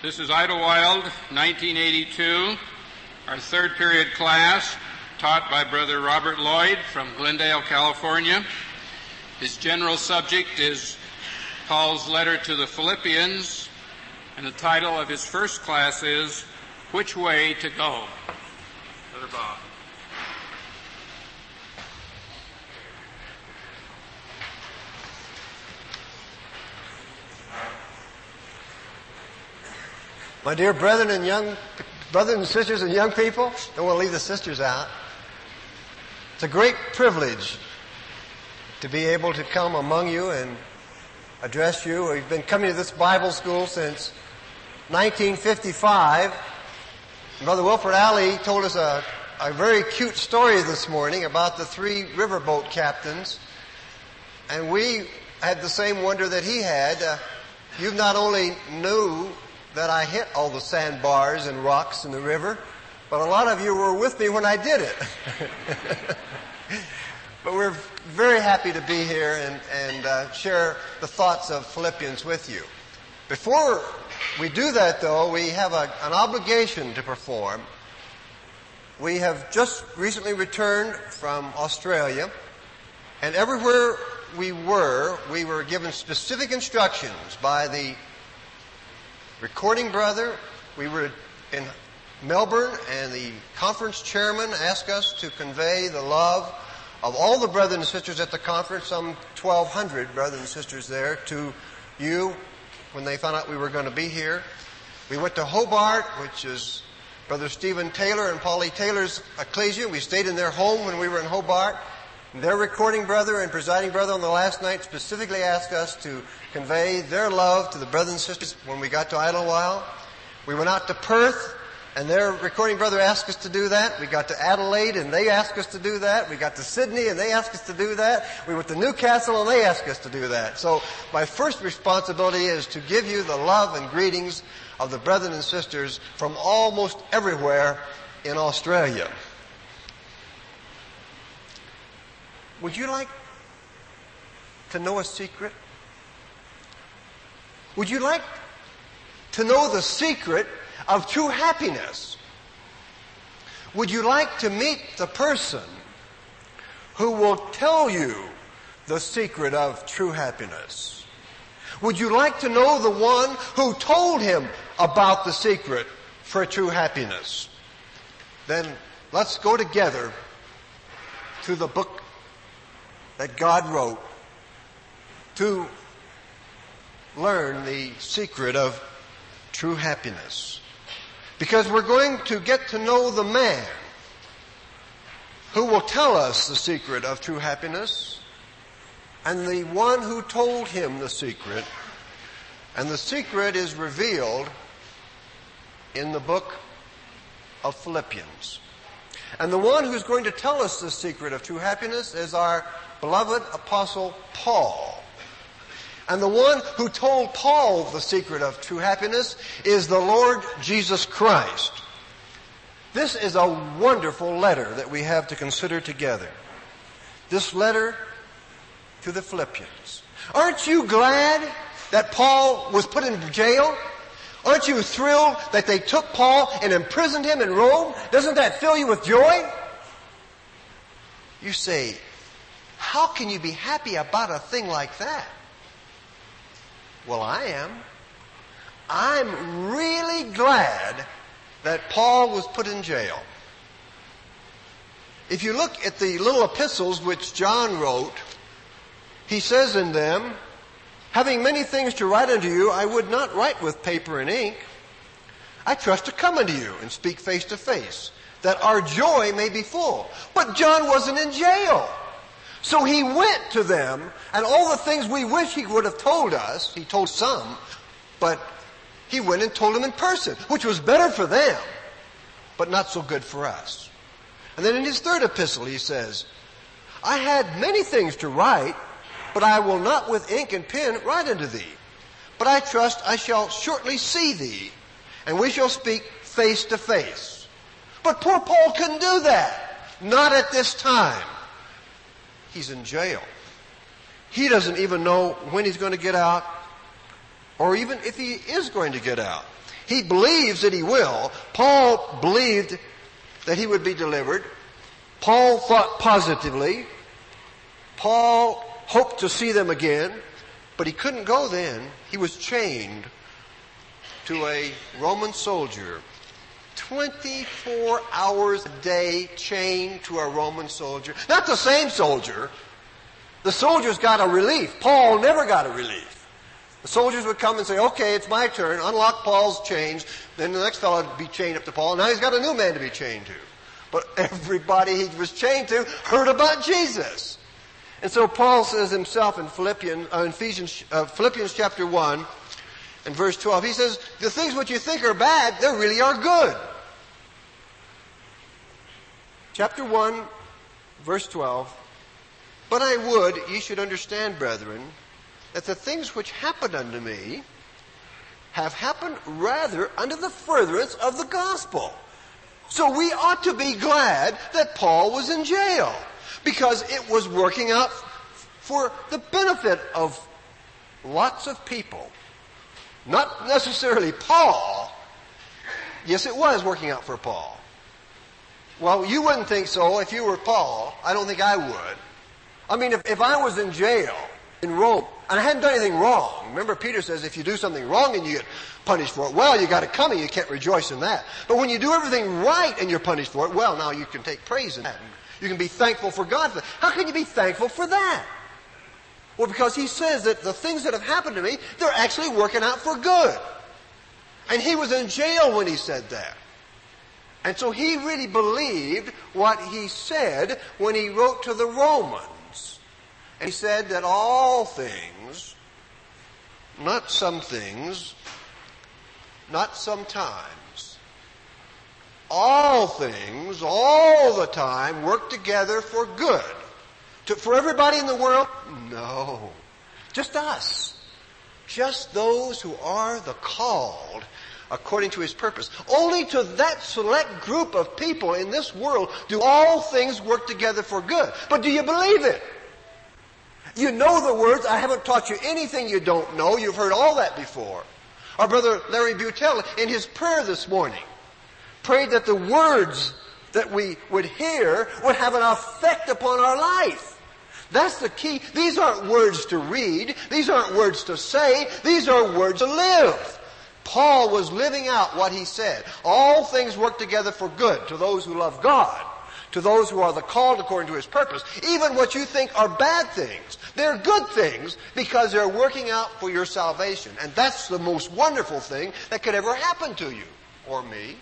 This is Idlewild, 1982, our third period class, taught by Brother Robert Lloyd from Glendale, California. His general subject is Paul's letter to the Philippians, and the title of his first class is, Which Way to Go? Brother Bob. My dear brothers and sisters and young people, don't want to leave the sisters out. It's a great privilege to be able to come among you and address you. We've been coming to this Bible school since 1955. Brother Wilford Alley told us a very cute story this morning about the three riverboat captains. And we had the same wonder that he had. You not only knew that I hit all the sandbars and rocks in the river, but a lot of you were with me when I did it. But we're very happy to be here and share the thoughts of Philippians with you. Before we do that, though, we have an obligation to perform. We have just recently returned from Australia, and everywhere we were given specific instructions by the recording brother. We were in Melbourne, and the conference chairman asked us to convey the love of all the brothers and sisters at the conference, some 1,200 brothers and sisters there, to you when they found out we were going to be here. We went to Hobart, which is Brother Stephen Taylor and Polly Taylor's ecclesia. We stayed in their home when we were in Hobart. Their recording brother and presiding brother on the last night specifically asked us to convey their love to the brothers and sisters when we got to Idlewild. We went out to Perth, and their recording brother asked us to do that. We got to Adelaide, and they asked us to do that. We got to Sydney, and they asked us to do that. We went to Newcastle, and they asked us to do that. So my first responsibility is to give you the love and greetings of the brothers and sisters from almost everywhere in Australia. Would you like to know a secret? Would you like to know the secret of true happiness? Would you like to meet the person who will tell you the secret of true happiness? Would you like to know the one who told him about the secret for true happiness? Then let's go together to the book that God wrote to learn the secret of true happiness. Because we're going to get to know the man who will tell us the secret of true happiness and the one who told him the secret. And the secret is revealed in the book of Philippians. And the one who's going to tell us the secret of true happiness is our beloved Apostle Paul. And the one who told Paul the secret of true happiness is the Lord Jesus Christ. This is a wonderful letter that we have to consider together. This letter to the Philippians. Aren't you glad that Paul was put in jail? Aren't you thrilled that they took Paul and imprisoned him in Rome? Doesn't that fill you with joy? You say, how can you be happy about a thing like that? Well, I am. I'm really glad that Paul was put in jail. If you look at the little epistles which John wrote, he says in them, having many things to write unto you, I would not write with paper and ink. I trust to come unto you and speak face to face, that our joy may be full. But John wasn't in jail. So he went to them, and all the things we wish he would have told us, he told some, but he went and told them in person, which was better for them, but not so good for us. And then in his third epistle he says, I had many things to write, but I will not with ink and pen write unto thee. But I trust I shall shortly see thee, and we shall speak face to face. But poor Paul couldn't do that. Not at this time. He's in jail. He doesn't even know when he's going to get out. or even if he is going to get out. He believes that he will. Paul believed that he would be delivered. Paul thought positively. Paul hoped to see them again, but he couldn't go then. He was chained to a Roman soldier. 24 hours a day chained to a Roman soldier. Not the same soldier. The soldiers got a relief. Paul never got a relief. The soldiers would come and say, okay, it's my turn. Unlock Paul's chains. Then the next fellow would be chained up to Paul. Now he's got a new man to be chained to. But everybody he was chained to heard about Jesus. And so Paul says himself in Philippians chapter 1 and verse 12, he says, the things which you think are bad, they really are good. Chapter 1, verse 12, but I would ye should understand, brethren, that the things which happened unto me have happened rather unto the furtherance of the gospel. So we ought to be glad that Paul was in jail, because it was working out for the benefit of lots of people. Not necessarily Paul. Yes, it was working out for Paul. Well, you wouldn't think so if you were Paul. I don't think I would. I mean, if I was in jail in Rome, and I hadn't done anything wrong. Remember, Peter says if you do something wrong and you get punished for it, well, you got it coming. You can't rejoice in that. But when you do everything right and you're punished for it, well, now you can take praise in that. You can be thankful for God for that. How can you be thankful for that? Well, because he says that the things that have happened to me, they're actually working out for good. And he was in jail when he said that. And so he really believed what he said when he wrote to the Romans. And he said that all things, not some things, not sometimes, all things, all the time, work together for good. For everybody in the world? No. Just us. Just those who are the called according to his purpose. Only to that select group of people in this world do all things work together for good. But do you believe it? You know the words. I haven't taught you anything you don't know. You've heard all that before. Our brother Larry Butell, in his prayer this morning, prayed that the words that we would hear would have an effect upon our life. That's the key. These aren't words to read. These aren't words to say. These are words to live. Paul was living out what he said. All things work together for good to those who love God, to those who are the called according to his purpose. Even what you think are bad things, they're good things because they're working out for your salvation. And that's the most wonderful thing that could ever happen to you or me.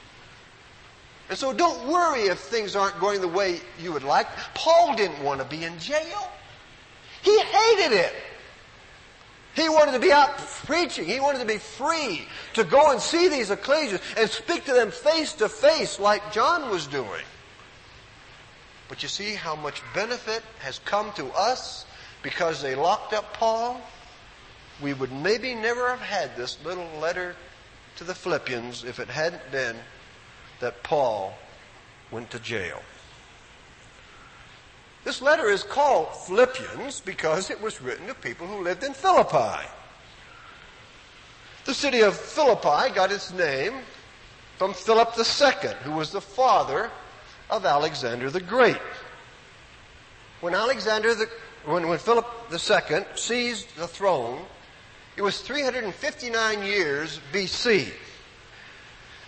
And so don't worry if things aren't going the way you would like. Paul didn't want to be in jail. He hated it. He wanted to be out preaching. He wanted to be free to go and see these ecclesias and speak to them face to face like John was doing. But you see how much benefit has come to us because they locked up Paul? We would maybe never have had this little letter to the Philippians if it hadn't been that Paul went to jail. This letter is called Philippians because it was written to people who lived in Philippi. The city of Philippi got its name from Philip II, who was the father of Alexander the Great. When Philip II seized the throne, it was 359 years BC.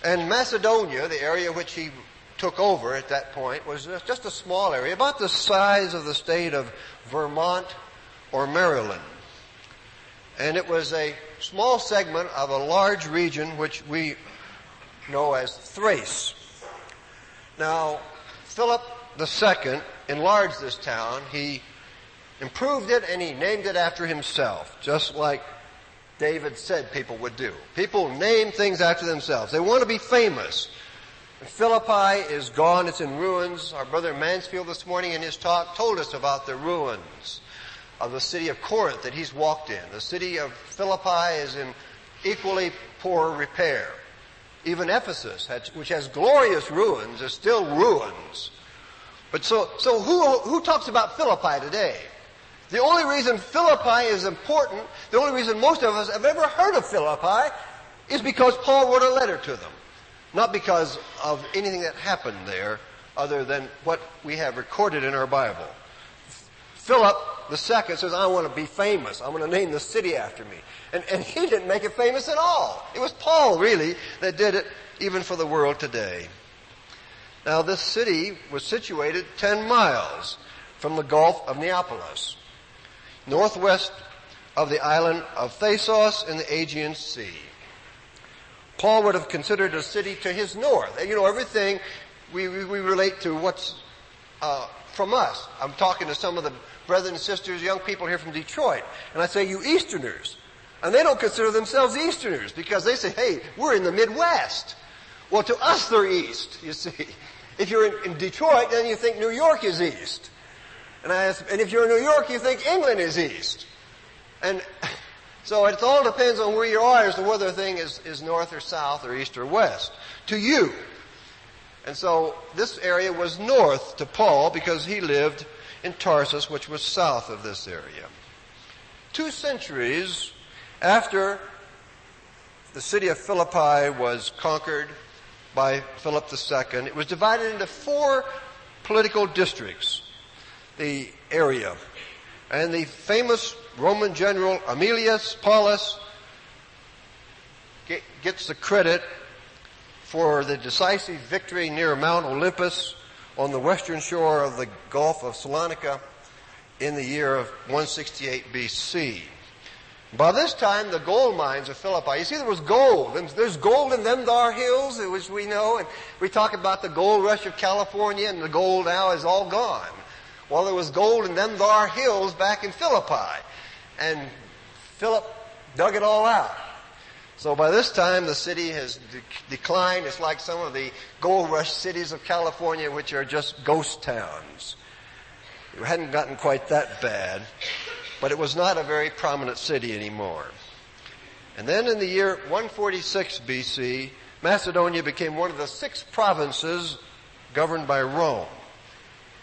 And Macedonia, the area which he took over at that point, was just a small area, about the size of the state of Vermont or Maryland. And it was a small segment of a large region which we know as Thrace. Now, Philip II enlarged this town. He improved it and he named it after himself, just like David said people would do. People name things after themselves. They want to be famous. Philippi is gone. It's in ruins. Our brother Mansfield this morning in his talk told us about the ruins of the city of Corinth that he's walked in. The city of Philippi is in equally poor repair. Even Ephesus, which has glorious ruins, is still ruins. But so who talks about Philippi today? The only reason Philippi is important, the only reason most of us have ever heard of Philippi, is because Paul wrote a letter to them. Not because of anything that happened there, other than what we have recorded in our Bible. Philip II says, I want to be famous. I want to name the city after me. And he didn't make it famous at all. It was Paul, really, that did it, even for the world today. Now, this city was situated 10 miles from the Gulf of Neapolis, northwest of the island of Thasos in the Aegean Sea. Paul would have considered a city to his north. You know, everything we relate to what's from us. I'm talking to some of the brothers and sisters, young people here from Detroit, and I say, you Easterners. And they don't consider themselves Easterners because they say, hey, we're in the Midwest. Well, to us, they're East, you see. If you're in Detroit, then you think New York is East. And if you're in New York, you think England is East. And so it all depends on where you are as to whether a thing is north or south or east or west to you. And so this area was north to Paul because he lived in Tarsus, which was south of this area. 2 centuries after the city of Philippi was conquered by Philip II, it was divided into 4 political districts, the area. And the famous Roman general Aemilius Paulus gets the credit for the decisive victory near Mount Olympus on the western shore of the Gulf of Salonika in the year of 168 BC. By this time, the gold mines of Philippi, you see there was gold. And there's gold in them thar hills, which we know. And we talk about the gold rush of California, and the gold now is all gone. Well, there was gold in them thar hills back in Philippi. And Philip dug it all out. So by this time, the city has declined. It's like some of the gold rush cities of California, which are just ghost towns. It hadn't gotten quite that bad, but it was not a very prominent city anymore. And then in the year 146 BC, Macedonia became one of the 6 provinces governed by Rome.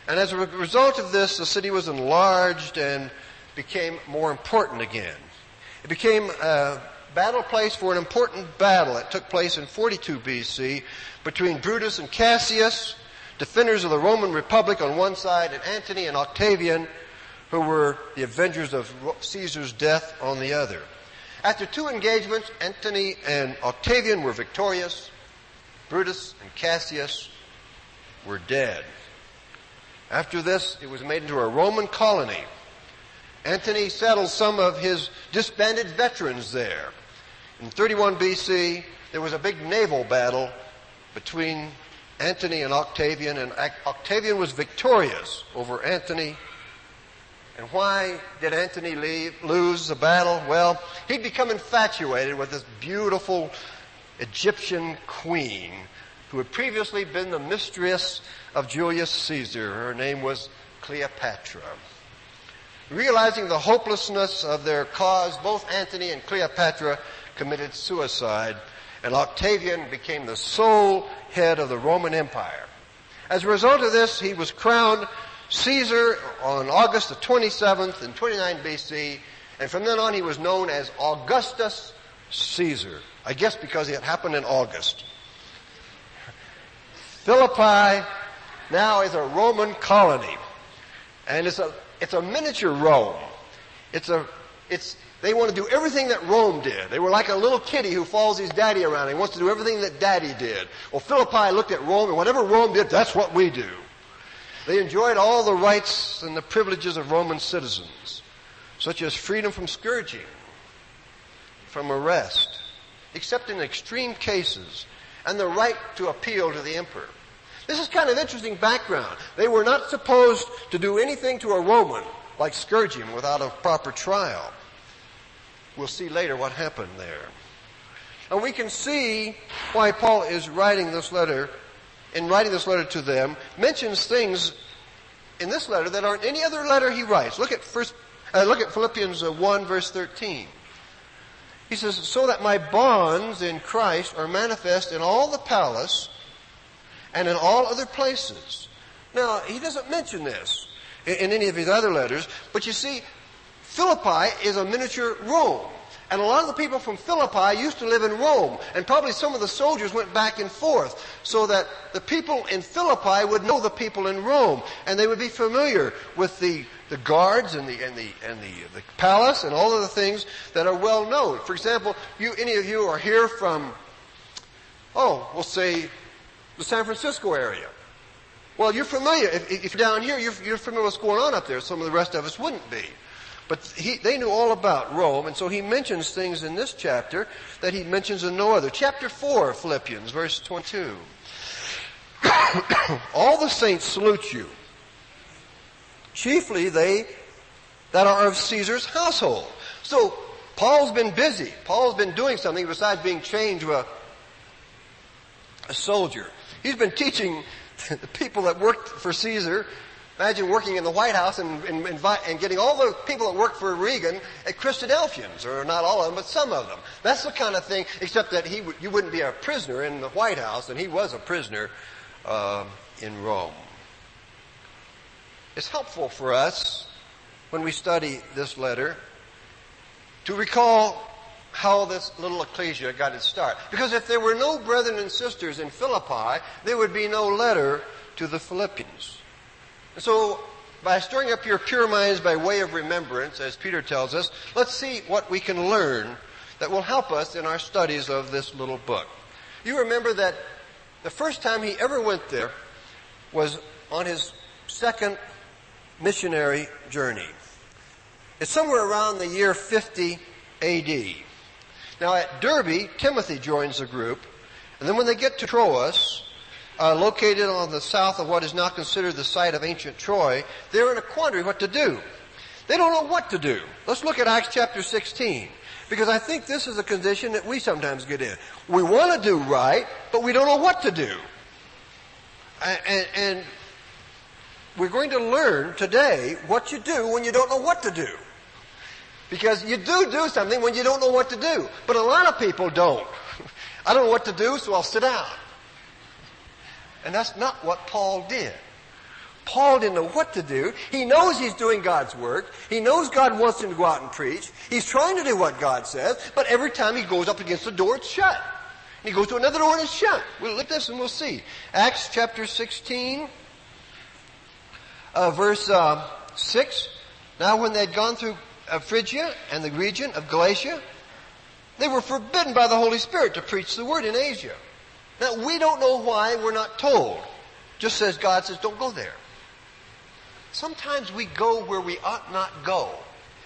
And as a result of this, the city was enlarged and became more important again. It became a battle place for an important battle that took place in 42 BC between Brutus and Cassius, defenders of the Roman Republic on one side, and Antony and Octavian, who were the avengers of Caesar's death, on the other. After 2 engagements, Antony and Octavian were victorious. Brutus and Cassius were dead. After this, it was made into a Roman colony. Antony settled some of his disbanded veterans there. In 31 BC, there was a big naval battle between Antony and Octavian, and Octavian was victorious over Antony. And why did Antony lose the battle? Well, he'd become infatuated with this beautiful Egyptian queen who had previously been the mistress of Julius Caesar. Her name was Cleopatra. Realizing the hopelessness of their cause, both Antony and Cleopatra committed suicide, and Octavian became the sole head of the Roman Empire. As a result of this, he was crowned Caesar on August the 27th in 29 BC, and from then on he was known as Augustus Caesar. I guess because it happened in August. Philippi now is a Roman colony, and it's a miniature Rome. They want to do everything that Rome did. They were like a little kitty who follows his daddy around. He wants to do everything that daddy did. Well, Philippi looked at Rome, and whatever Rome did, that's what we do. They enjoyed all the rights and the privileges of Roman citizens, such as freedom from scourging, from arrest, except in extreme cases, and the right to appeal to the emperor. This is kind of interesting background. They were not supposed to do anything to a Roman, like scourging, without a proper trial. We'll see later what happened there. And we can see why Paul is writing this letter, to them, mentions things in this letter that aren't any other letter he writes. Look at Philippians 1, verse 13. He says, so that my bonds in Christ are manifest in all the palace and in all other places. Now, he doesn't mention this. in any of his other letters. But you see, Philippi is a miniature Rome. And a lot of the people from Philippi used to live in Rome. And probably some of the soldiers went back and forth so that the people in Philippi would know the people in Rome. And they would be familiar with the guards and the palace and all of the things that are well known. For example, any of you are here from, we'll say the San Francisco area. Well, you're familiar. If you're down here, you're familiar with what's going on up there. Some of the rest of us wouldn't be. But they knew all about Rome, and so he mentions things in this chapter that he mentions in no other. Chapter 4, Philippians, verse 22. All the saints salute you, chiefly they that are of Caesar's household. So Paul's been busy. Paul's been doing something besides being chained to a soldier. He's been teaching the people that worked for Caesar. Imagine working in the White House and getting all the people that worked for Reagan at Christadelphians, or not all of them, but some of them. That's the kind of thing, except that you wouldn't be a prisoner in the White House, and he was a prisoner in Rome. It's helpful for us, when we study this letter, to recall how this little ecclesia got its start. Because if there were no brethren and sisters in Philippi, there would be no letter to the Philippians. So, by stirring up your pure minds by way of remembrance, as Peter tells us, let's see what we can learn that will help us in our studies of this little book. You remember that the first time he ever went there was on his second missionary journey. It's somewhere around the year 50 A.D. Now, at Derbe, Timothy joins the group, and then when they get to Troas, located on the south of what is now considered the site of ancient Troy, they're in a quandary what to do. They don't know what to do. Let's look at Acts chapter 16, because I think this is a condition that we sometimes get in. We want to do right, but we don't know what to do. And we're going to learn today what you do when you don't know what to do. Because you do something when you don't know what to do. But a lot of people don't. I don't know what to do, so I'll sit down. And that's not what Paul did. Paul didn't know what to do. He knows he's doing God's work. He knows God wants him to go out and preach. He's trying to do what God says, but every time he goes up against the door, it's shut. And he goes to another door and it's shut. We'll look at this and we'll see. Acts chapter 16, verse 6. Now when they had gone through Phrygia and the region of Galatia, they were forbidden by the Holy Spirit to preach the word in Asia. Now, we don't know why, we're not told. Just says God says, don't go there. Sometimes we go where we ought not go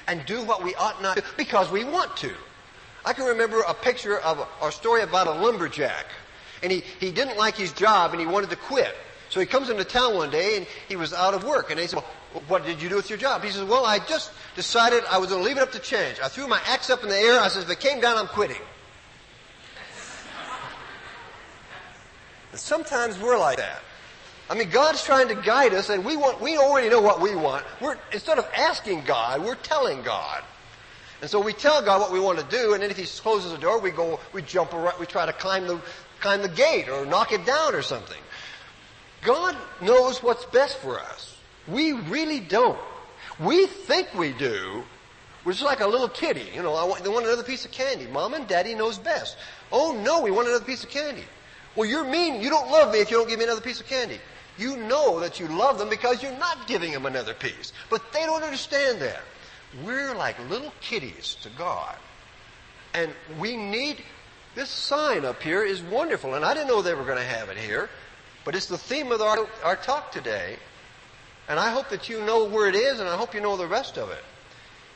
and do what we ought not do because we want to. I can remember a picture of a story about a lumberjack. And he didn't like his job and he wanted to quit. So he comes into town one day and he was out of work. And they said, well, what did you do with your job? He says, well, I just decided I was going to leave it up to chance. I threw my axe up in the air. I said, if it came down, I'm quitting. Sometimes we're like that. I mean, God's trying to guide us, and we already know what we want. Instead of asking God, we're telling God. And so we tell God what we want to do, and then if He closes the door, we jump around, we try to climb the gate or knock it down or something. God knows what's best for us. We really don't. We think we do. We're just like a little kitty. They want another piece of candy. Mom and Daddy knows best. Oh no, we want another piece of candy. Well, you're mean. You don't love me if you don't give me another piece of candy. You know that you love them because you're not giving them another piece. But they don't understand that. We're like little kitties to God. And we need, this sign up here is wonderful. And I didn't know they were going to have it here. But it's the theme of our talk today. And I hope that you know where it is, and I hope you know the rest of it.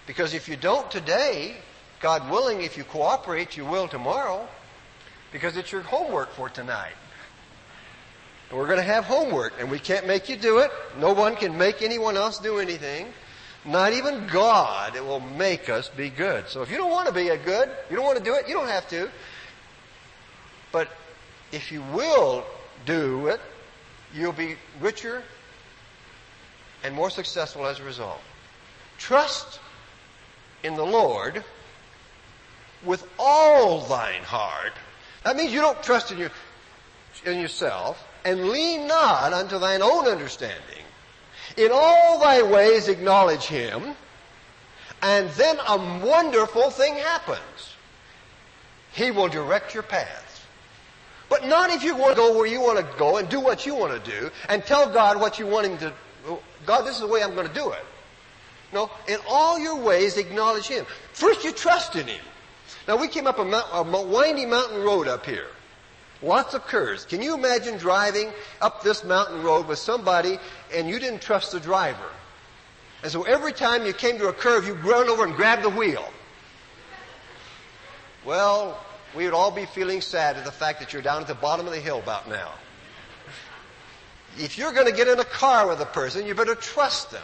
Because if you don't today, God willing, if you cooperate, you will tomorrow. Because it's your homework for tonight. And we're going to have homework, and we can't make you do it. No one can make anyone else do anything. Not even God will make us be good. So if you don't want to be a good, you don't want to do it, you don't have to. But if you will do it, you'll be richer and more successful as a result. Trust in the Lord with all thine heart. That means you don't trust in yourself, and lean not unto thine own understanding. In all thy ways acknowledge him, and then a wonderful thing happens. He will direct your paths. But not if you want to go where you want to go and do what you want to do and tell God what you want him to. God, this is the way I'm going to do it. No, in all your ways acknowledge him. First you trust in him. Now we came up a windy mountain road up here. Lots of curves. Can you imagine driving up this mountain road with somebody and you didn't trust the driver? And so every time you came to a curve, you run over and grab the wheel. Well, we would all be feeling sad at the fact that you're down at the bottom of the hill about now. If you're going to get in a car with a person, you better trust them.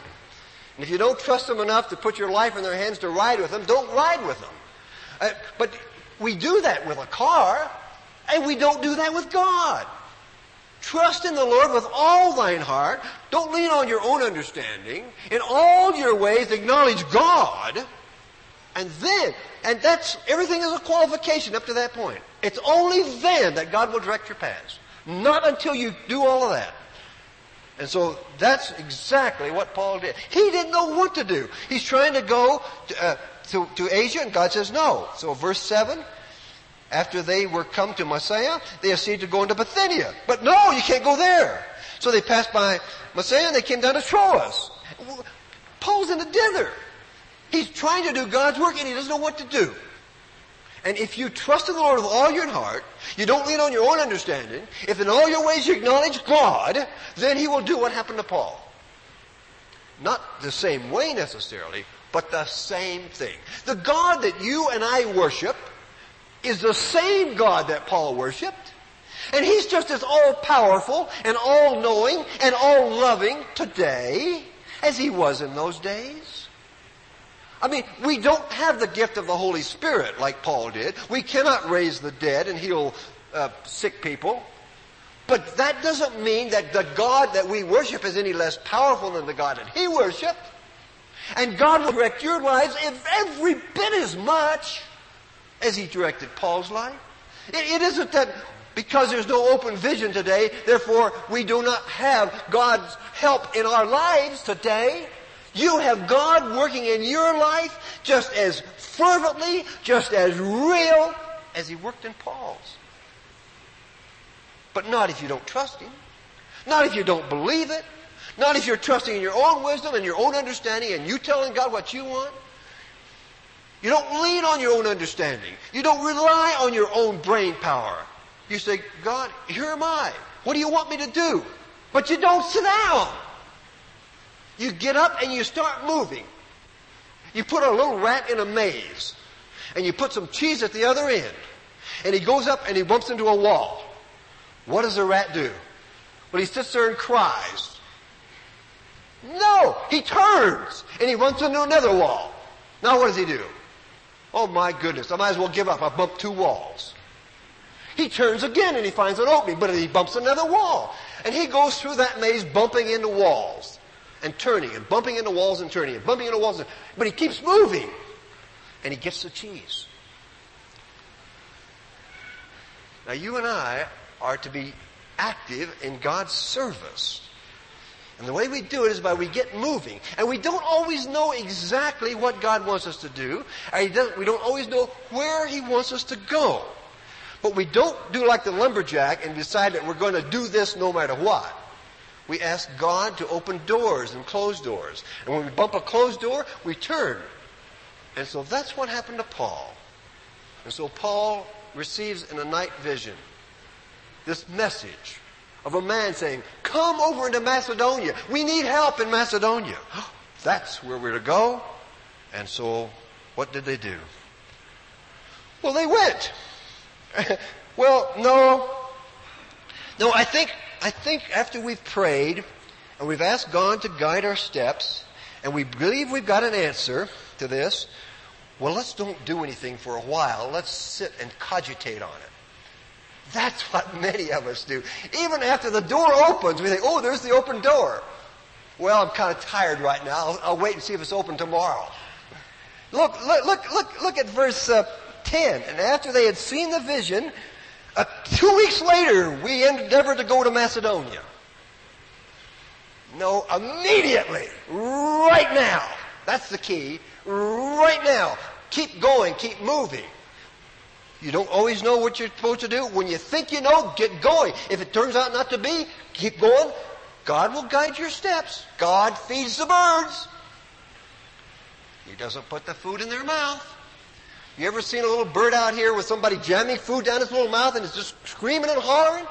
And if you don't trust them enough to put your life in their hands to ride with them, don't ride with them. But we do that with a car, and we don't do that with God. Trust in the Lord with all thine heart. Don't lean on your own understanding. In all your ways acknowledge God. And that's, everything is a qualification up to that point. It's only then that God will direct your paths. Not until you do all of that. And so that's exactly what Paul did. He didn't know what to do. He's trying to go to Asia, and God says no. So verse 7, after they were come to Macedonia, they essayed to go into Bithynia. But no, you can't go there. So they passed by Macedonia, and they came down to Troas. Paul's in the dither. He's trying to do God's work, and he doesn't know what to do. And if you trust in the Lord with all your heart, you don't lean on your own understanding, if in all your ways you acknowledge God, then he will do what happened to Paul. Not the same way necessarily, but the same thing. The God that you and I worship is the same God that Paul worshipped. And he's just as all-powerful and all-knowing and all-loving today as he was in those days. I mean, we don't have the gift of the Holy Spirit like Paul did. We cannot raise the dead and heal sick people. But that doesn't mean that the God that we worship is any less powerful than the God that he worshiped. And God will direct your lives every bit as much as he directed Paul's life. It isn't that because there's no open vision today, therefore we do not have God's help in our lives today. You have God working in your life just as fervently, just as real as he worked in Paul's. But not if you don't trust him. Not if you don't believe it. Not if you're trusting in your own wisdom and your own understanding and you telling God what you want. You don't lean on your own understanding. You don't rely on your own brain power. You say, God, here am I. What do you want me to do? But you don't sit down. You get up and you start moving. You put a little rat in a maze. And you put some cheese at the other end. And he goes up and he bumps into a wall. What does the rat do? Well, he sits there and cries. No! He turns and he runs into another wall. Now what does he do? Oh my goodness, I might as well give up. I bumped 2 walls. He turns again and he finds an opening, but he bumps another wall. And he goes through that maze bumping into walls. And turning and bumping into walls and turning and bumping into walls. But he keeps moving. And he gets the cheese. Now you and I are to be active in God's service. And the way we do it is by we get moving. And we don't always know exactly what God wants us to do. We don't always know where he wants us to go. But we don't do like the lumberjack and decide that we're going to do this no matter what. We ask God to open doors and close doors. And when we bump a closed door, we turn. And so that's what happened to Paul. And so Paul receives in a night vision this message of a man saying, come over into Macedonia. We need help in Macedonia. That's where we're to go. And so what did they do? Well, they went. Well, no, I think after we've prayed and we've asked God to guide our steps and we believe we've got an answer to this, well, let's don't do anything for a while. Let's sit and cogitate on it. That's what many of us do. Even after the door opens, we think, oh, there's the open door. Well, I'm kind of tired right now. I'll wait and see if it's open tomorrow. Look at verse 10. And after they had seen the vision, 2 weeks later, we endeavored to go to Macedonia. No, immediately. Right now. That's the key. Right now. Keep going. Keep moving. You don't always know what you're supposed to do. When you think you know, get going. If it turns out not to be, keep going. God will guide your steps. God feeds the birds. He doesn't put the food in their mouth. You ever seen a little bird out here with somebody jamming food down his little mouth and it's just screaming and hollering?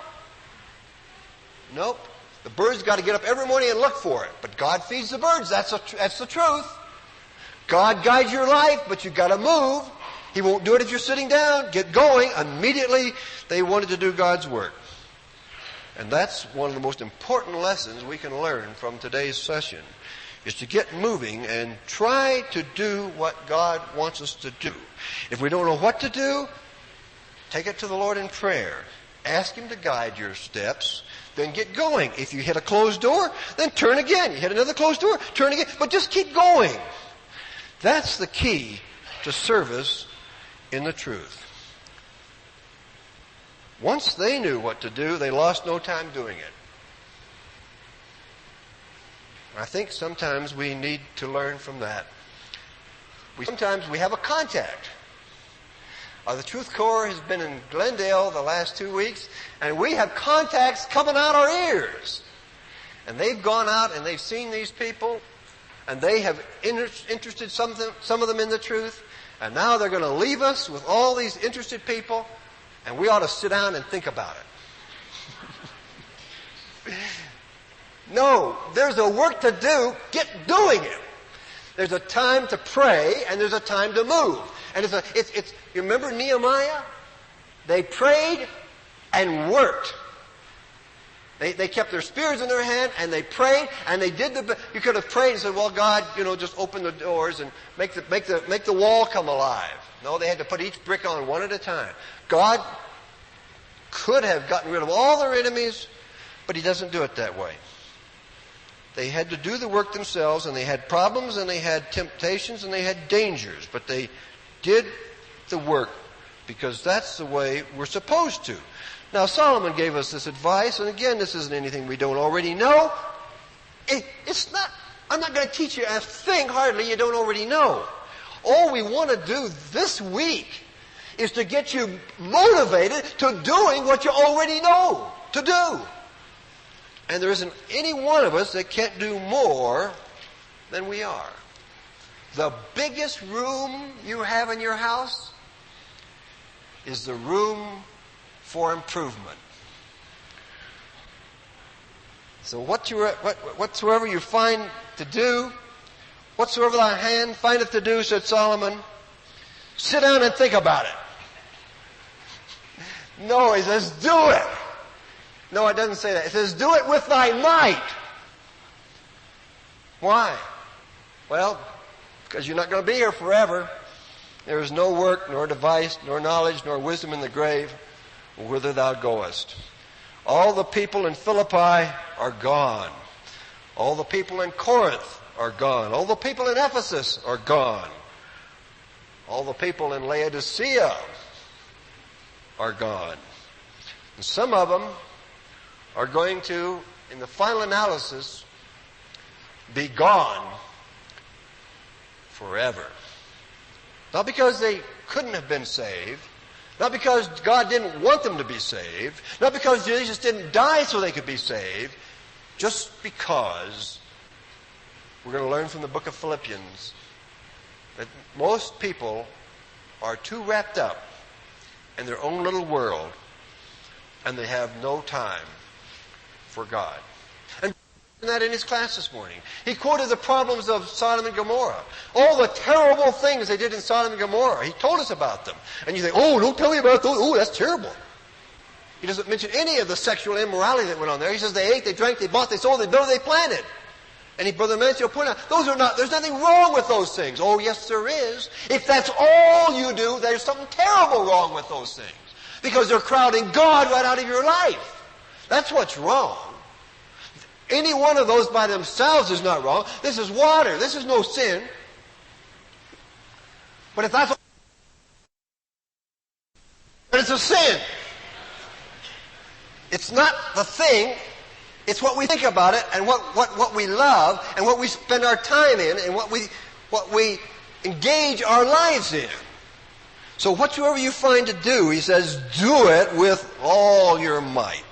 Nope. The bird's got to get up every morning and look for it. But God feeds the birds. That's the truth. God guides your life, but you've got to move. He won't do it if you're sitting down. Get going. Immediately, they wanted to do God's work. And that's one of the most important lessons we can learn from today's session, is to get moving and try to do what God wants us to do. If we don't know what to do, take it to the Lord in prayer. Ask Him to guide your steps. Then get going. If you hit a closed door, then turn again. You hit another closed door, turn again. But just keep going. That's the key to service in the truth. Once they knew what to do, they lost no time doing it. I think sometimes we need to learn from that. Sometimes we have a contact. The Truth Corps has been in Glendale the last 2 weeks, and we have contacts coming out our ears. And they've gone out and they've seen these people, and they have interested some of them in the truth, and now they're going to leave us with all these interested people, and we ought to sit down and think about it. No, there's a work to do. Get doing it. There's a time to pray, and there's a time to move. And you remember Nehemiah? They prayed and worked. They kept their spears in their hand, and they prayed, and they did you could have prayed and said, well, God, just open the doors and make the wall come alive. No, they had to put each brick on one at a time. God could have gotten rid of all their enemies, but He doesn't do it that way. They had to do the work themselves, and they had problems, and they had temptations, and they had dangers, but they did the work because that's the way we're supposed to. Now, Solomon gave us this advice, and again, this isn't anything we don't already know. I'm not going to teach you a thing hardly you don't already know. All we want to do this week is to get you motivated to doing what you already know to do. And there isn't any one of us that can't do more than we are. The biggest room you have in your house is the room for improvement. So whatsoever you find to do, whatsoever thy hand findeth to do, said Solomon, sit down and think about it. No, he says, do it. No, it doesn't say that. It says, do it with thy might. Why? Well, because you're not going to be here forever. There is no work, nor device, nor knowledge, nor wisdom in the grave, whither thou goest. All the people in Philippi are gone. All the people in Corinth are gone. All the people in Ephesus are gone. All the people in Laodicea are gone. And some of them are going to, in the final analysis, be gone forever. Not because they couldn't have been saved, not because God didn't want them to be saved, not because Jesus didn't die so they could be saved, just because we're going to learn from the book of Philippians that most people are too wrapped up in their own little world and they have no time for God. And that in his class this morning. He quoted the problems of Sodom and Gomorrah. All the terrible things they did in Sodom and Gomorrah. He told us about them. And you think, oh, don't tell me about those. Oh, that's terrible. He doesn't mention any of the sexual immorality that went on there. He says they ate, they drank, they bought, they sold, they built, they planted. And Brother Mancini will point out, there's nothing wrong with those things. Oh, yes, there is. If that's all you do, there's something terrible wrong with those things. Because they're crowding God right out of your life. That's what's wrong. Any one of those by themselves is not wrong. This is water. This is no sin. But if that's all, then it's a sin. It's not the thing. It's what we think about it and what we love and what we spend our time in and what we engage our lives in. So whatsoever you find to do, he says, do it with all your might.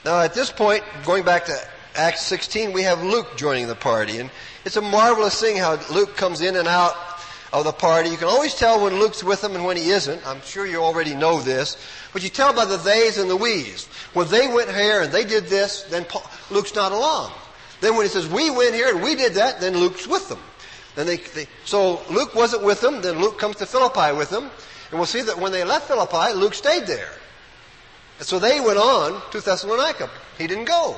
Now at this point, going back to Acts 16, we have Luke joining the party. And it's a marvelous thing how Luke comes in and out of the party. You can always tell when Luke's with them and when he isn't. I'm sure you already know this. But you tell by the theys and the we's. When they went here and they did this, then Luke's not along. Then when he says, we went here and we did that, then Luke's with them. Then so Luke wasn't with them. Then Luke comes to Philippi with them. And we'll see that when they left Philippi, Luke stayed there. And so they went on to Thessalonica. He didn't go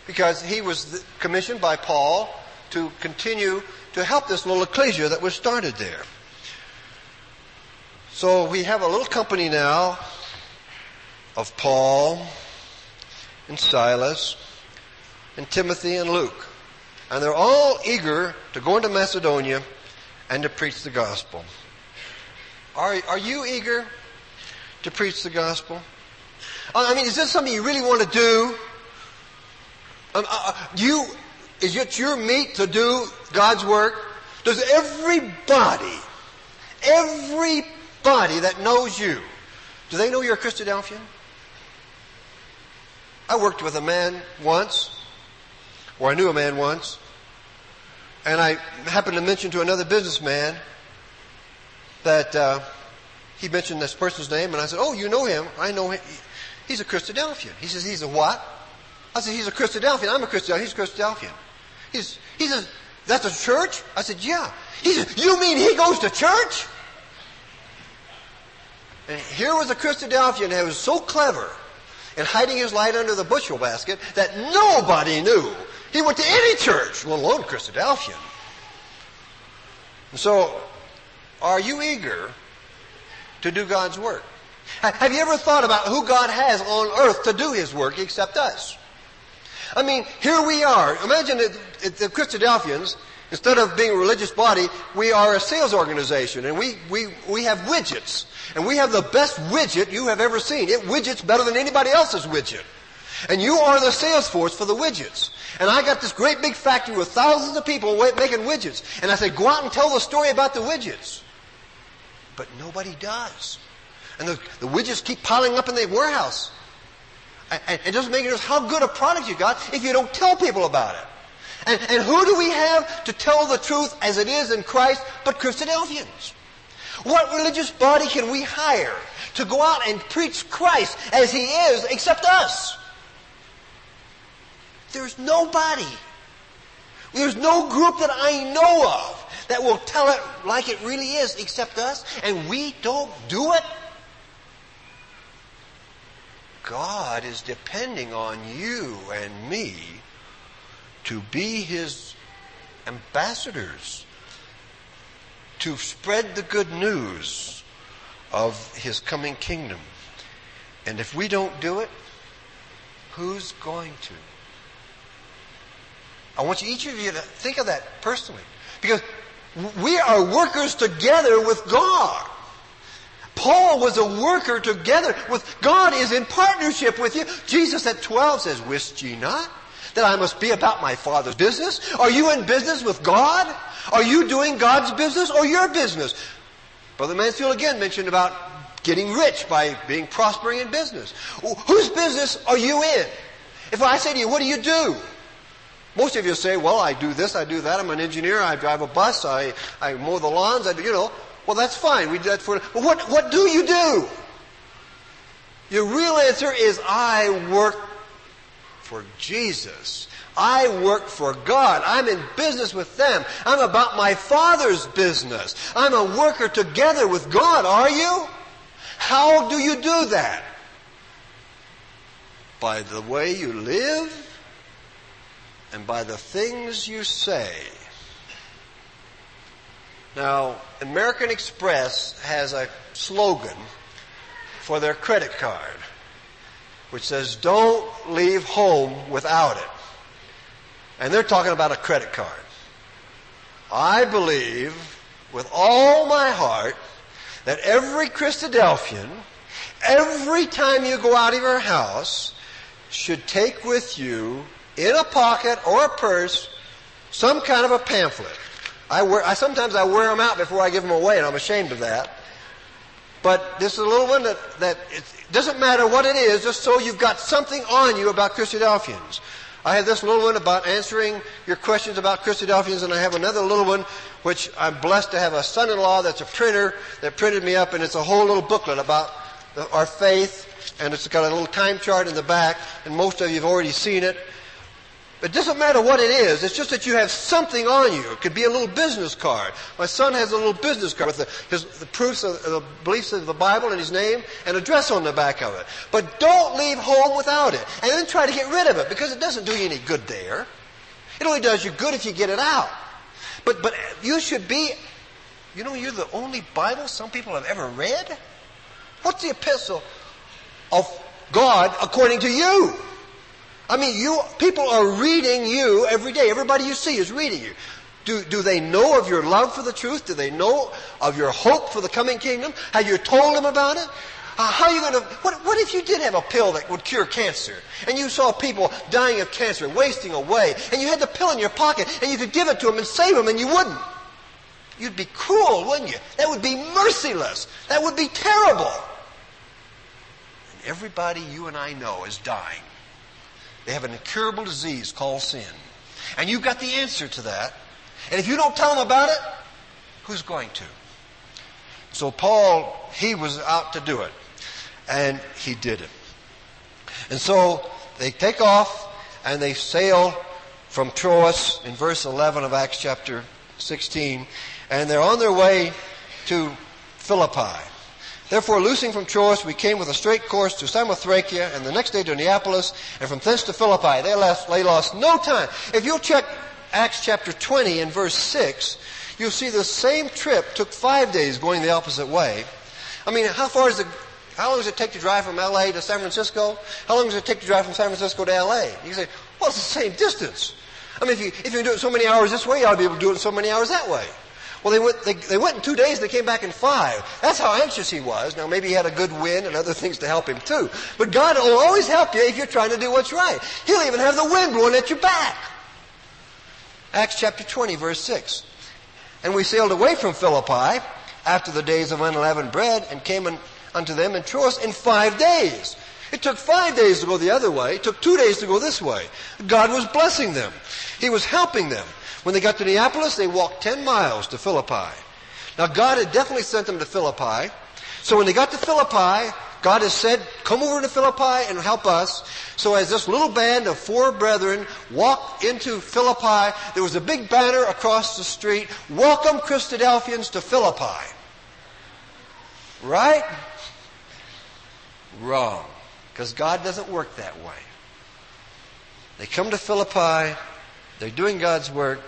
because he was commissioned by Paul to continue to help this little ecclesia that was started there. So we have a little company now of Paul and Silas and Timothy and Luke. And they're all eager to go into Macedonia and to preach the gospel. Are you eager to preach the gospel? I mean, is this something you really want to do? Is it your meat to do God's work? Does everybody that knows you, do they know you're a Christadelphian? I worked with a man once, or I knew a man once, and I happened to mention to another businessman that he mentioned this person's name, and I said, oh, you know him. I know him. He's a Christadelphian. He says, he's a what? I said, he's a Christadelphian. I'm a Christadelphian. He's a Christadelphian. That's a church? I said, yeah. He said, you mean he goes to church? And here was a Christadelphian that was so clever in hiding his light under the bushel basket that nobody knew he went to any church, let alone Christadelphian. And so, are you eager to do God's work? Have you ever thought about who God has on earth to do His work except us? I mean, here we are. Imagine the Christadelphians, instead of being a religious body, we are a sales organization, and we have widgets. And we have the best widget you have ever seen. It widgets better than anybody else's widget. And you are the sales force for the widgets. And I got this great big factory with thousands of people making widgets. And I say, go out and tell the story about the widgets. But nobody does. And the widgets keep piling up in the warehouse. And it doesn't make it how good a product you got if you don't tell people about it. And who do we have to tell the truth as it is in Christ but Christadelphians? What religious body can we hire to go out and preach Christ as He is except us? There's nobody. There's no group that I know of that will tell it like it really is except us, and we don't do it. God is depending on you and me to be His ambassadors, to spread the good news of His coming kingdom. And if we don't do it, who's going to? I want each of you to think of that personally. Because we are workers together with God. Paul was a worker together with God, is in partnership with you. Jesus at 12 says, wist ye not that I must be about my Father's business? Are you in business with God? Are you doing God's business or your business? Brother Mansfield again mentioned about getting rich by being prospering in business. Whose business are you in? If I say to you, what do you do? Most of you say, well, I do this, I do that. I'm an engineer, I drive a bus, I mow the lawns, Well, that's fine. We do that for. But what do you do? Your real answer is, I work for Jesus. I work for God. I'm in business with them. I'm about my Father's business. I'm a worker together with God. Are you? How do you do that? By the way you live and by the things you say. Now, American Express has a slogan for their credit card, which says, don't leave home without it. And they're talking about a credit card. I believe with all my heart that every Christadelphian, every time you go out of your house, should take with you in a pocket or a purse some kind of a pamphlet. Sometimes I wear them out before I give them away, and I'm ashamed of that. But this is a little one that it doesn't matter what it is, just so you've got something on you about Christadelphians. I have this little one about answering your questions about Christadelphians, and I have another little one which I'm blessed to have a son-in-law that's a printer that printed me up, and it's a whole little booklet about our faith, and it's got a little time chart in the back, and most of you have already seen it. It doesn't matter what it is. It's just that you have something on you. It could be a little business card. My son has a little business card with the proofs of the beliefs of the Bible and his name and address on the back of it. But don't leave home without it. And then try to get rid of it, because it doesn't do you any good there. It only does you good if you get it out. But you should be, you're the only Bible some people have ever read. What's the epistle of God according to you? I mean, people are reading you every day. Everybody you see is reading you. Do they know of your love for the truth? Do they know of your hope for the coming kingdom? Have you told them about it? How are you going to... What if you did have a pill that would cure cancer, and you saw people dying of cancer, wasting away, and you had the pill in your pocket, and you could give it to them and save them, and you wouldn't? You'd be cruel, wouldn't you? That would be merciless. That would be terrible. And everybody you and I know is dying. They have an incurable disease called sin. And you've got the answer to that. And if you don't tell them about it, who's going to? So Paul, he was out to do it. And he did it. And so they take off and they sail from Troas in verse 11 of Acts chapter 16. And they're on their way to Philippi. Therefore, loosing from Troas, we came with a straight course to Samothracia, and the next day to Neapolis, and from thence to Philippi. They lost no time. If you'll check Acts chapter 20 and verse 6, you'll see the same trip took 5 days going the opposite way. I mean, how long does it take to drive from L.A. to San Francisco? How long does it take to drive from San Francisco to L.A.? You say, well, it's the same distance. I mean, if you do it so many hours this way, you ought to be able to do it in so many hours that way. Well, they went in 2 days, they came back in 5. That's how anxious he was. Now, maybe he had a good wind and other things to help him too. But God will always help you if you're trying to do what's right. He'll even have the wind blowing at your back. Acts chapter 20, verse 6. And we sailed away from Philippi after the days of unleavened bread, and came unto them in Troas in 5 days. It took 5 days to go the other way. It took 2 days to go this way. God was blessing them. He was helping them. When they got to Neapolis, they walked 10 miles to Philippi. Now, God had definitely sent them to Philippi. So when they got to Philippi, God has said, come over to Philippi and help us. So as this little band of 4 brethren walked into Philippi, there was a big banner across the street, welcome Christadelphians to Philippi. Right? Wrong. Because God doesn't work that way. They come to Philippi, they're doing God's work,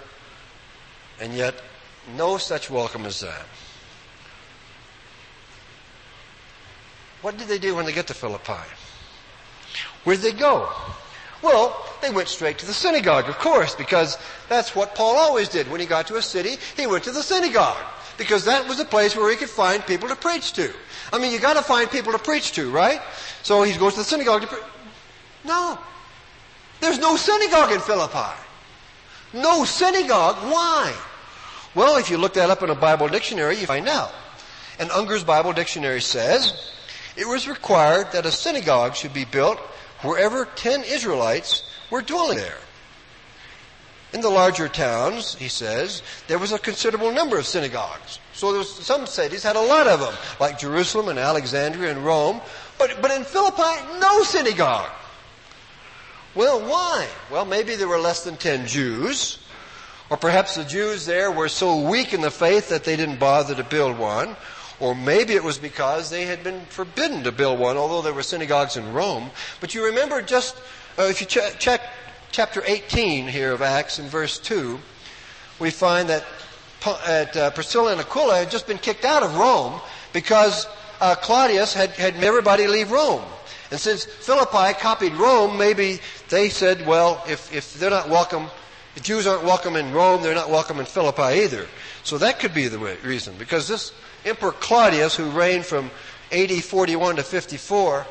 and yet no such welcome as that. What did they do when they get to Philippi? Where did they go? Well, they went straight to the synagogue, of course, because that's what Paul always did. When he got to a city, he went to the synagogue, because that was the place where he could find people to preach to. I mean, you got to find people to preach to, right? So he goes to the synagogue to preach. No. There's no synagogue in Philippi. No synagogue. Why? Well, if you look that up in a Bible dictionary, you find out. And Unger's Bible Dictionary says, it was required that a synagogue should be built wherever 10 Israelites were dwelling there. In the larger towns, he says, there was a considerable number of synagogues. So some cities had a lot of them, like Jerusalem and Alexandria and Rome. But in Philippi, no synagogue. Well, why? Well, maybe there were less than 10 Jews. Or perhaps the Jews there were so weak in the faith that they didn't bother to build one. Or maybe it was because they had been forbidden to build one, although there were synagogues in Rome. But you remember if you check chapter 18 here of Acts in verse 2, we find that Priscilla and Aquila had just been kicked out of Rome because Claudius had made everybody leave Rome. And since Philippi copied Rome, maybe they said, well, if they're not welcome, if Jews aren't welcome in Rome, they're not welcome in Philippi either. So that could be the reason, because this Emperor Claudius, who reigned from AD 41 to 54,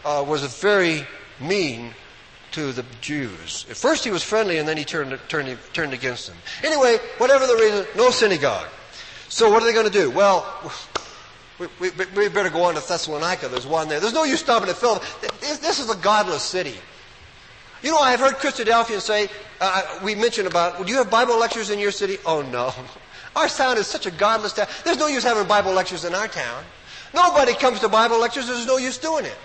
was a very mean to the Jews. At first he was friendly, and then he turned against them. Anyway, whatever the reason, no synagogue. So what are they going to do? Well, we better go on to Thessalonica. There's one there. There's no use stopping at Philippi. This is a godless city. You know, I've heard Christadelphians say, we mentioned about, do you have Bible lectures in your city? Oh, no. Our town is such a godless town. There's no use having Bible lectures in our town. Nobody comes to Bible lectures. There's no use doing it.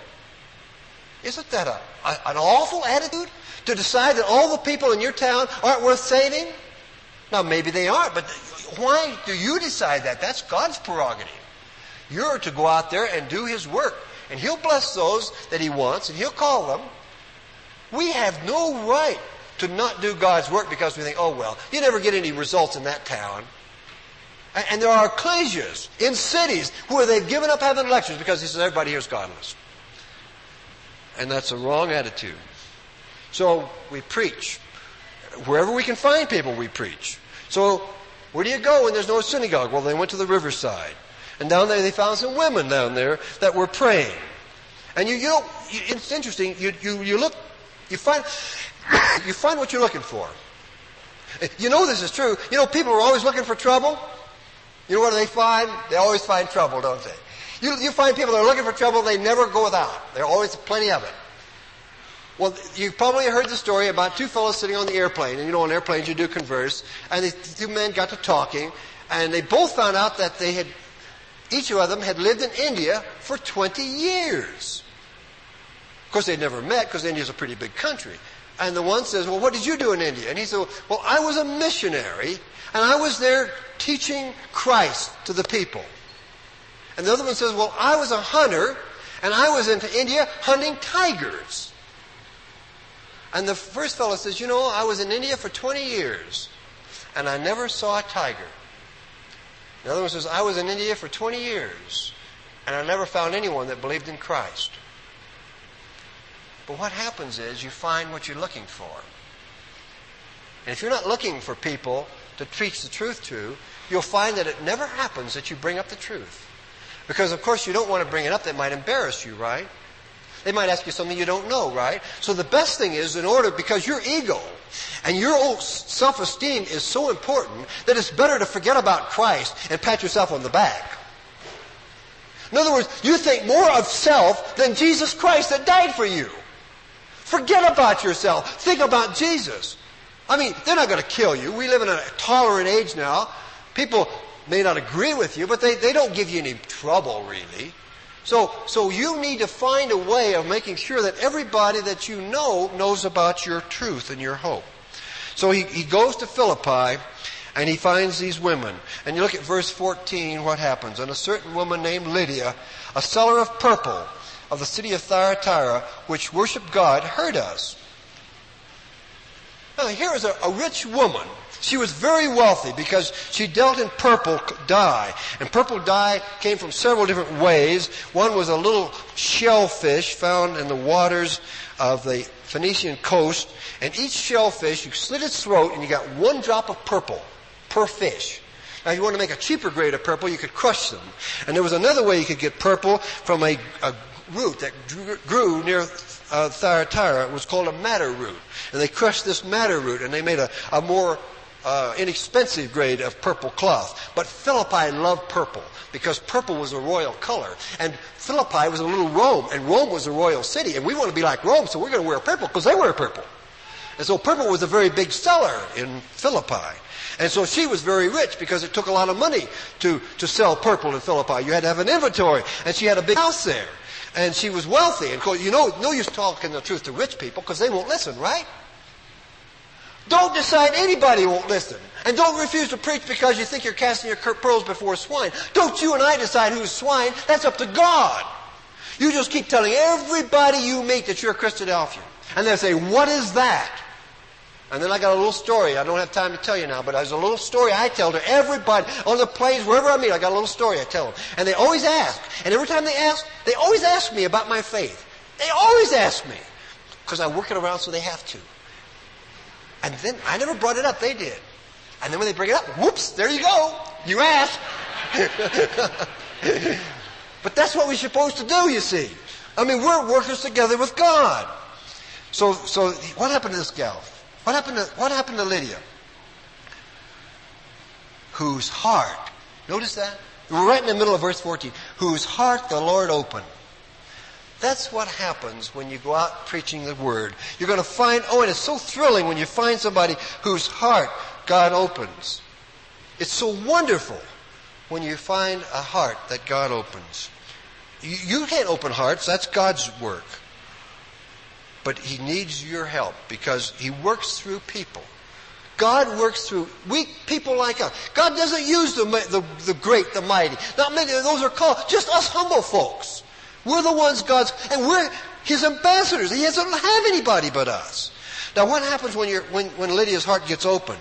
Isn't that an awful attitude? To decide that all the people in your town aren't worth saving? Now, maybe they aren't, but why do you decide that? That's God's prerogative. You're to go out there and do His work. And He'll bless those that He wants, and He'll call them. We have no right to not do God's work because we think, oh, well, you never get any results in that town. And there are ecclesias in cities where they've given up having lectures because he says everybody here is godless. And that's a wrong attitude. So we preach. Wherever we can find people, we preach. So where do you go when there's no synagogue? Well, they went to the riverside. And down there they found some women down there that were praying. And you know, it's interesting. You look, you find what you're looking for. You know this is true. You know, people are always looking for trouble. You know what they find? They always find trouble, don't they? You find people that are looking for trouble, they never go without. There are always plenty of it. Well, you've probably heard the story about two fellows sitting on the airplane. And you know, on airplanes you do converse. And these two men got to talking. And they both found out that each of them had lived in India for 20 years. Of course, they'd never met because India's a pretty big country. And the one says, well, what did you do in India? And he said, well, I was a missionary, and I was there teaching Christ to the people. And the other one says, well, I was a hunter, and I was into India hunting tigers. And the first fellow says, you know, I was in India for 20 years, and I never saw a tiger. The other one says, I was in India for 20 years, and I never found anyone that believed in Christ. But what happens is you find what you're looking for. And if you're not looking for people to preach the truth to, you'll find that it never happens that you bring up the truth. Because, of course, you don't want to bring it up that might embarrass you, right? They might ask you something you don't know, right? So the best thing is, because your ego and your own self-esteem is so important that it's better to forget about Christ and pat yourself on the back. In other words, you think more of self than Jesus Christ that died for you. Forget about yourself. Think about Jesus. I mean, they're not going to kill you. We live in a tolerant age now. People may not agree with you, but they don't give you any trouble, really. So you need to find a way of making sure that everybody that you know knows about your truth and your hope. So he goes to Philippi, and he finds these women. And you look at verse 14, what happens? And a certain woman named Lydia, a seller of purple, of the city of Thyatira, which worshiped God, heard us. Now, here is a rich woman. She was very wealthy because she dealt in purple dye. And purple dye came from several different ways. One was a little shellfish found in the waters of the Phoenician coast. And each shellfish, you slit its throat and you got one drop of purple per fish. Now, if you want to make a cheaper grade of purple, you could crush them. And there was another way you could get purple from a root that grew near Thyatira. It was called a madder root. And they crushed this madder root and they made a more inexpensive grade of purple cloth. But Philippi loved purple because purple was a royal color. And Philippi was a little Rome, and Rome was a royal city. And we want to be like Rome, so we're going to wear purple because they wear purple. And so purple was a very big seller in Philippi. And so she was very rich because it took a lot of money to sell purple in Philippi. You had to have an inventory, and she had a big house there. And she was wealthy. And of course, you know, no use talking the truth to rich people because they won't listen, right? Don't decide anybody won't listen. And don't refuse to preach because you think you're casting your pearls before swine. Don't you and I decide who's swine. That's up to God. You just keep telling everybody you meet that you're a Christadelphian. And they'll say, what is that? And then I got a little story. I don't have time to tell you now, but there's a little story I tell to everybody on the planes, wherever I meet. I got a little story I tell them. And they always ask. And every time they ask, they always ask me about my faith. They always ask me. Because I work it around so they have to. And then I never brought it up. They did. And then when they bring it up, whoops, there you go. You asked. But that's what we're supposed to do, you see. I mean, we're workers together with God. So what happened to this gal? What happened to Lydia? Whose heart, notice that? We're right in the middle of verse 14. Whose heart the Lord opened. That's what happens when you go out preaching the Word. You're going to find, and it's so thrilling when you find somebody whose heart God opens. It's so wonderful when you find a heart that God opens. You can't open hearts. That's God's work. But He needs your help because He works through people. God works through weak people like us. God doesn't use the great, the mighty. Not many of those are called. Just us humble folks. We're the ones and we're His ambassadors. He doesn't have anybody but us. Now what happens when Lydia's heart gets opened?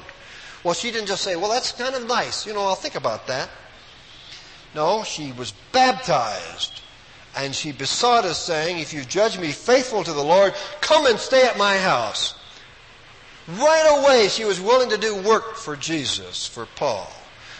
Well, she didn't just say, well, that's kind of nice. I'll think about that. No, she was baptized. And she besought us, saying, if you judge me faithful to the Lord, come and stay at my house. Right away, she was willing to do work for Jesus, for Paul.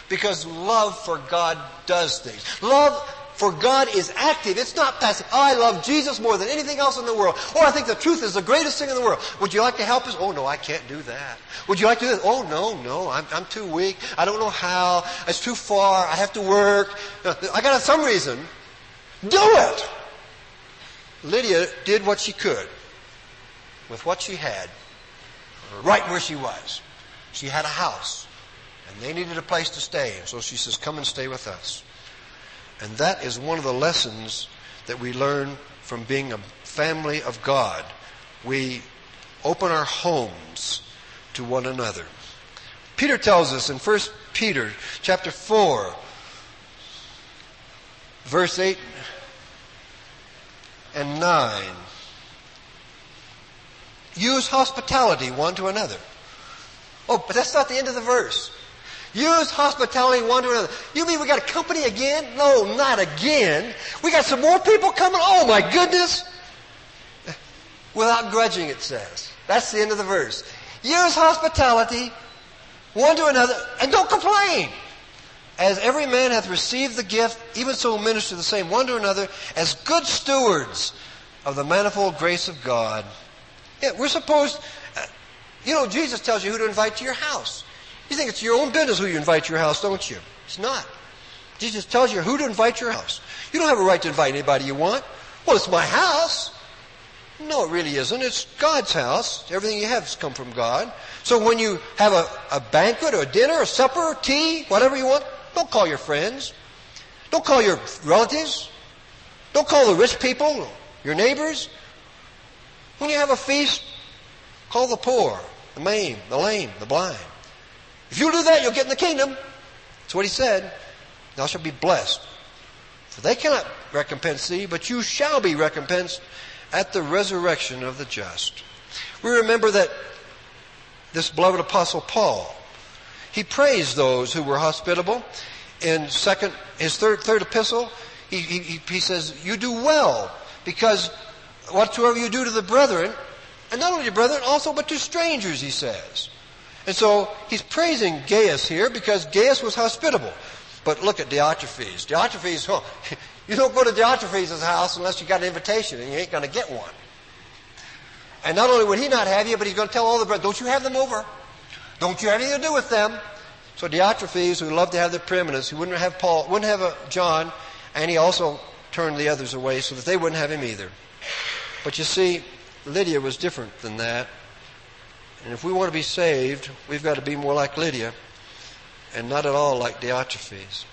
Because love for God does things. Love for God is active. It's not passive. I love Jesus more than anything else in the world. I think the truth is the greatest thing in the world. Would you like to help us? Oh, no, I can't do that. Would you like to do this? Oh, no, I'm too weak. I don't know how. It's too far. I have to work. I got some reason. Do it! Lydia did what she could with what she had, right where she was. She had a house, and they needed a place to stay. And so she says, come and stay with us. And that is one of the lessons that we learn from being a family of God. We open our homes to one another. Peter tells us in 1 Peter chapter 4, verse 8 and 9. Use hospitality one to another. Oh, but that's not the end of the verse. Use hospitality one to another. You mean we got a company again? No, not again. We got some more people coming? Oh my goodness. Without grudging, it says. That's the end of the verse. Use hospitality one to another and don't complain. As every man hath received the gift, even so minister the same one to another as good stewards of the manifold grace of God. Yeah, we're supposed, Jesus tells you who to invite to your house. You think it's your own business who you invite to your house, don't you? It's not. Jesus tells you who to invite to your house. You don't have a right to invite anybody you want. Well, it's my house. No, it really isn't. It's God's house. Everything you have has come from God. So when you have a banquet or a dinner or supper or tea, whatever you want, don't call your friends. Don't call your relatives. Don't call the rich people, your neighbors. When you have a feast, call the poor, the maimed, the lame, the blind. If you do that, you'll get in the kingdom. That's what He said. Thou shalt be blessed. For they cannot recompense thee, but you shall be recompensed at the resurrection of the just. We remember that this beloved apostle Paul, he praised those who were hospitable. In his third epistle, he says, you do well, because whatsoever you do to the brethren, and not only to brethren, also but to strangers, he says. And so he's praising Gaius here because Gaius was hospitable. But look at Diotrephes. Diotrephes, you don't go to Diotrephes' house unless you got an invitation, and you ain't going to get one. And not only would he not have you, but he's going to tell all the brethren, don't you have them over. Don't you have anything to do with them. So Diotrephes, who loved to have the preeminence, who wouldn't have Paul, wouldn't have John, and he also turned the others away so that they wouldn't have him either. But you see, Lydia was different than that. And if we want to be saved, we've got to be more like Lydia and not at all like Diotrephes.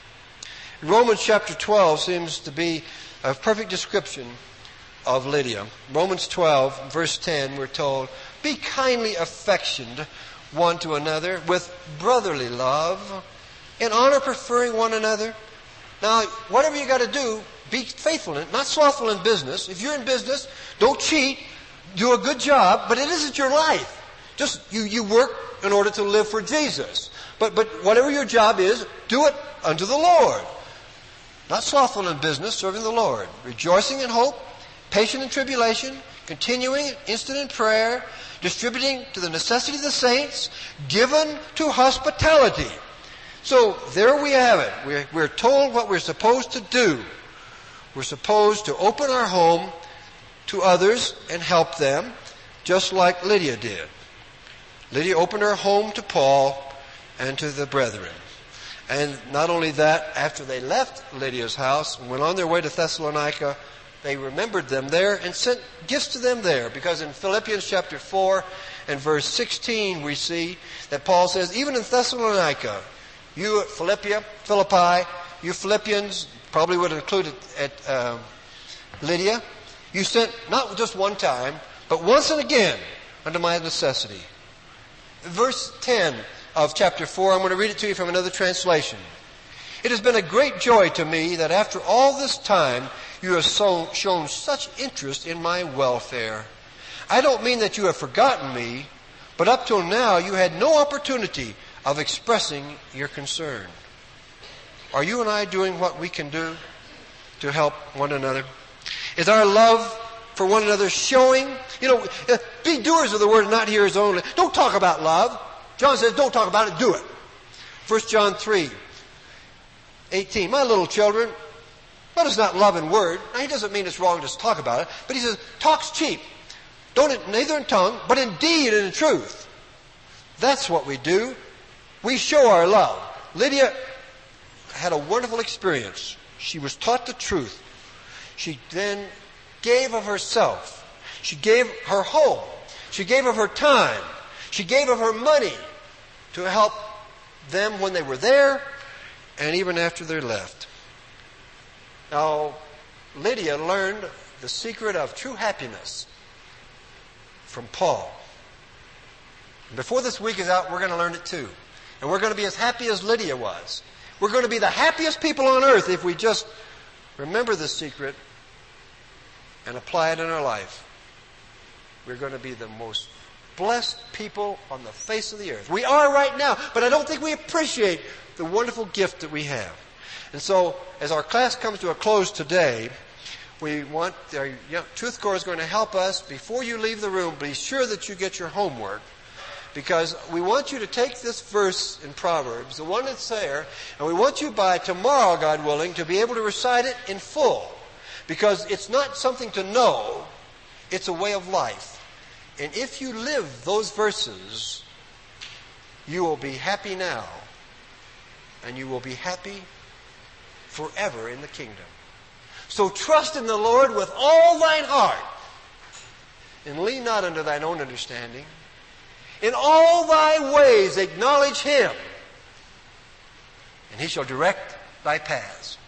Romans chapter 12 seems to be a perfect description of Lydia. Romans 12, verse 10, we're told, be kindly affectioned one to another with brotherly love, in honor preferring one another. Now, whatever you got to do, be faithful in it, not slothful in business. If you're in business, don't cheat, do a good job, but it isn't your life. Just you work in order to live for Jesus. But whatever your job is, do it unto the Lord. Not slothful in business, serving the Lord. Rejoicing in hope, patient in tribulation, continuing instant in prayer, distributing to the necessity of the saints, given to hospitality. So there we have it. We're told what we're supposed to do. We're supposed to open our home to others and help them. just like Lydia did. Lydia opened her home to Paul and to the brethren. And not only that, after they left Lydia's house and went on their way to Thessalonica, they remembered them there and sent gifts to them there. Because in Philippians chapter 4 and verse 16 we see that Paul says, even in Thessalonica, you at Philippi, you Philippians, probably would include it at Lydia, you sent not just one time, but once and again unto my necessity. Verse 10 of chapter 4, I'm going to read it to you from another translation. It has been a great joy to me that after all this time you have shown such interest in my welfare. I don't mean that you have forgotten me, but up till now you had no opportunity of expressing your concern. Are you and I doing what we can do to help one another? Is our love for one another showing? Be doers of the word, not hearers only. Don't talk about love. John says, don't talk about it, do it. 1 John 3:18. My little children, let us not love in word. Now, he doesn't mean it's wrong to talk about it, but he says, talk's cheap. Don't it neither in tongue, but in deed and in truth. That's what we do. We show our love. Lydia had a wonderful experience. She was taught the truth. She then gave of herself. She gave her home. She gave of her time. She gave of her money to help them when they were there and even after they left. Now, Lydia learned the secret of true happiness from Paul. And before this week is out, we're going to learn it too. And we're going to be as happy as Lydia was. We're going to be the happiest people on earth if we just remember the secret and apply it in our life. We're going to be the most blessed people on the face of the earth. We are right now, but I don't think we appreciate the wonderful gift that we have. And so, as our class comes to a close today, we want our Truth Corps is going to help us. Before you leave the room, be sure that you get your homework, because we want you to take this verse in Proverbs, the one that's there, and we want you by tomorrow, God willing, to be able to recite it in full. Because it's not something to know, it's a way of life. And if you live those verses, you will be happy now, and you will be happy forever in the kingdom. So trust in the Lord with all thine heart, and lean not unto thine own understanding. In all thy ways acknowledge him, and he shall direct thy paths.